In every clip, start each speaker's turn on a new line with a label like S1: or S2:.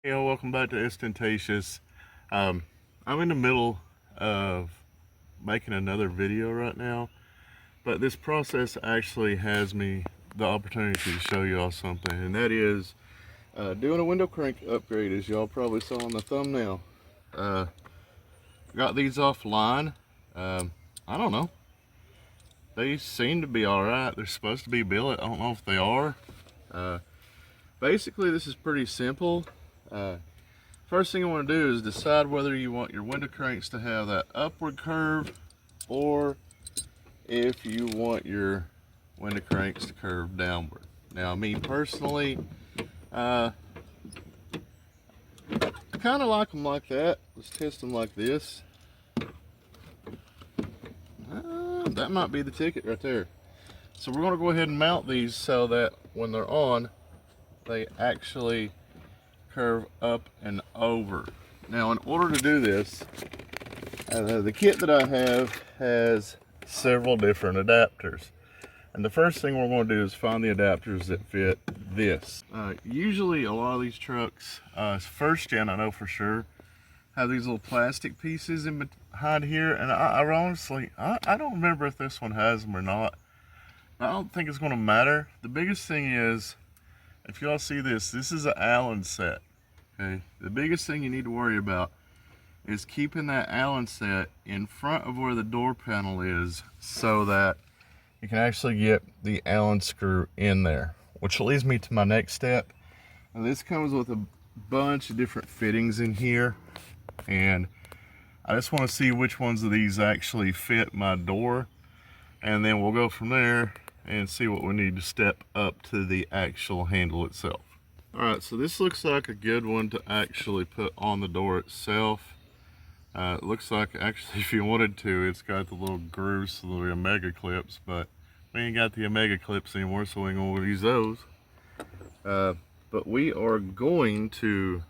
S1: Hey, all, welcome back to Ostentatious. I'm in the middle of making another video right now, but this process actually has me the opportunity to show y'all something, and that is doing a window crank upgrade, as y'all probably saw on the thumbnail. Got these offline. I don't know. They seem to be alright. They're supposed to be billet. I don't know if they are. Basically, this is pretty simple. First thing I want to do is decide whether you want your window cranks to have that upward curve or if you want your window cranks to curve downward. Now, me personally, I kind of like them like that. Let's test them like this. That might be the ticket right there. So we're going to go ahead and mount these so that when they're on, they actually curve up and over. Now, in order to do this, the kit that I have has several different adapters, and the first thing we're going to do is find the adapters that fit this. Usually a lot of these trucks, first gen I know for sure, have these little plastic pieces in behind here, and I honestly don't remember if this one has them or not. I don't think it's going to matter. The biggest thing is, if y'all see this is an Allen set. Okay, the biggest thing you need to worry about is keeping that Allen set in front of where the door panel is so that you can actually get the Allen screw in there, which leads me to my next step. Now, this comes with a bunch of different fittings in here, and I just want to see which ones of these actually fit my door, and then we'll go from there and see what we need to step up to the actual handle itself. Alright, so this looks like a good one to actually put on the door itself. It looks like, actually, if you wanted to, it's got the little grooves, the little Omega clips, but we ain't got the Omega clips anymore, so we ain't gonna use those. But we are going to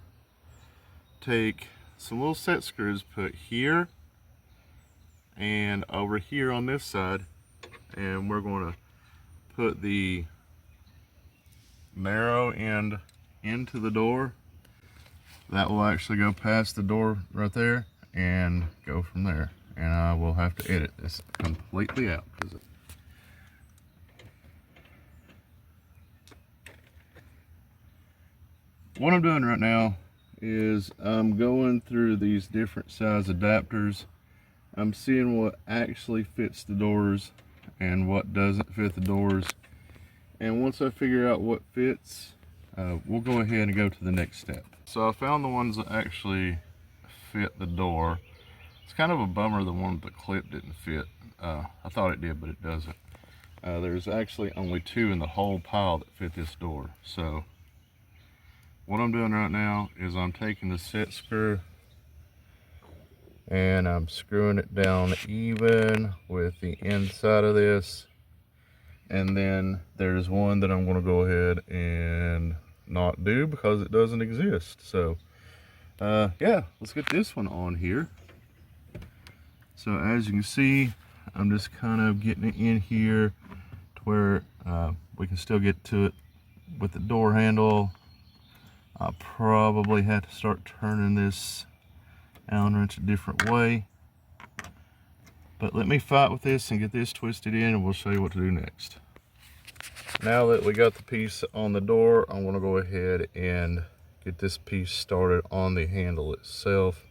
S1: take some little set screws, put here and over here on this side, and we're going to put the narrow end into the door. That will actually go past the door right there and go from there. And I will have to edit this completely out because what I'm doing right now is I'm going through these different size adapters. I'm seeing what actually fits the doors and what doesn't fit the doors. And once I figure out what fits, we'll go ahead and go to the next step. So I found the ones that actually fit the door. It's kind of a bummer the one with the clip didn't fit. I thought it did, but it doesn't. There's actually only 2 in the whole pile that fit this door. So what I'm doing right now is I'm taking the set screw and I'm screwing it down even with the inside of this. And then there's one that I'm going to go ahead and not do because it doesn't exist. So yeah, let's get this one on here. So as you can see, I'm just kind of getting it in here to where we can still get to it with the door handle. I probably have to start turning this Allen wrench a different way, but let me fight with this and get this twisted in, and we'll show you what to do next. Now that we got the piece on the door, I'm going to go ahead and get this piece started on the handle itself.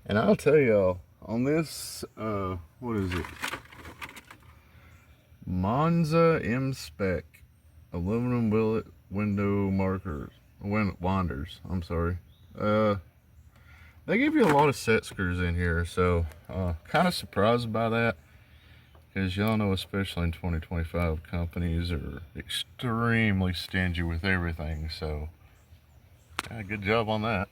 S1: And I'll tell y'all, on this, what is it? Monza M-Spec aluminum billet window markers, winders, I'm sorry. They give you a lot of set screws in here, so kind of surprised by that, because y'all know, especially in 2025, companies are extremely stingy with everything. So yeah, good job on that.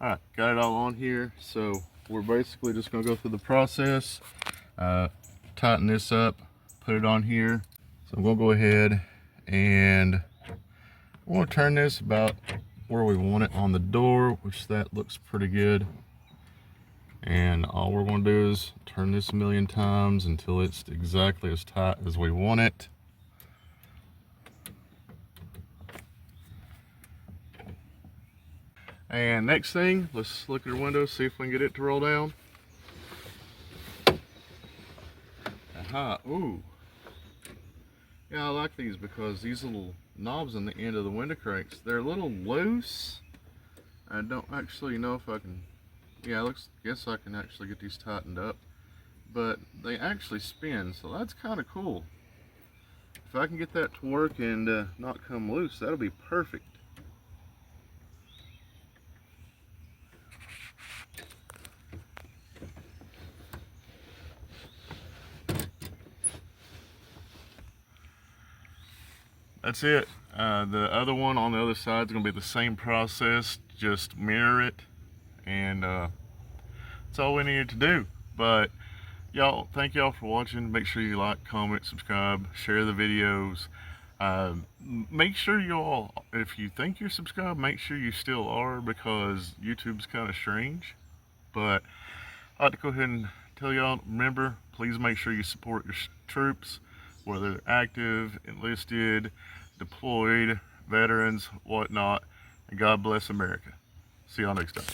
S1: All right, got it all on here, so we're basically just going to go through the process, tighten this up, put it on here. So I'm going to go ahead and we'll turn this about where we want it on the door, which that looks pretty good. And all we're going to do is turn this a million times until it's exactly as tight as we want it. And next thing, let's look at our window, see if we can get it to roll down. Aha, ooh. Yeah, I like these because these little knobs on the end of the window cranks, they're a little loose. I don't actually know if I can, yeah, guess I can actually get these tightened up. But they actually spin, so that's kind of cool. If I can get that to work and not come loose, that'll be perfect. That's it. The other one on the other side is going to be the same process, just mirror it, and that's all we needed to do. But y'all, thank y'all for watching. Make sure you like, comment, subscribe, share the videos. Make sure y'all, if you think you're subscribed, make sure you still are, because YouTube's kind of strange. But I'd like to go ahead and tell y'all, remember, please make sure you support your troops, whether they're active, enlisted, deployed, veterans, whatnot. And God bless America. See y'all next time.